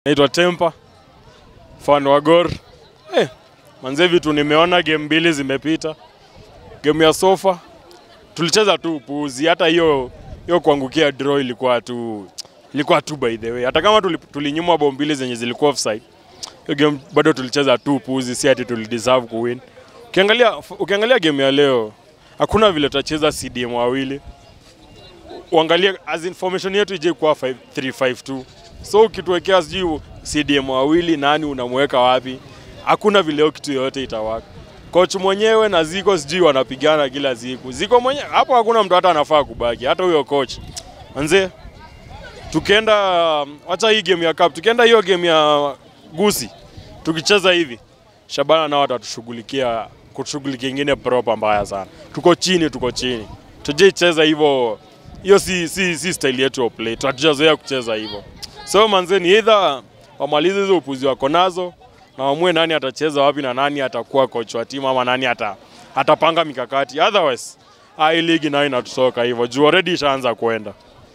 Naitwa Tempa, fan wa Gor. Manze vitu nimeona game mbili zimepita. Game ya sofa tulicheza tu upuzi, hata hiyo kuangukia draw ilikuwa tu by the way. Hata kama tulinyimwa bao mbili zenye zilikuwa offside, hiyo game bado tulicheza tu upuzi, si ati tulideserve kuwin. Ukiangalia game ya leo, hakuna vile tutacheza CDM wawili. Uangalie as information yetu ije kwa 5-3-5-2. So ukituwekea sijui CDM wawili nani unamweka wapi? Hakuna vile hiyo kitu yote itawaka. Coach mwenyewe na Ziko sijui wanapigana kila siku. Ziko mwenyewe hapo hakuna mtu hata anafaa kubaki, hata huyo coach. Manze tukienda acha hii game ya cup, tukienda hiyo game ya Gusi, tukicheza hivi Shabana nao watatushughulikia ingine proper mbaya sana. Tuko chini. Tujecheza hivyo. Hiyo si style yetu ya play. Hatujazoea kucheza hivyo. So manze ni either wamalize hizo upuzi wako nazo na waamue nani atacheza wapi na nani atakuwa coach wa timu ama nani atapanga mikakati. Otherwise, hii league nayo inatusoka hivyo. Juu already ishaanza kwenda.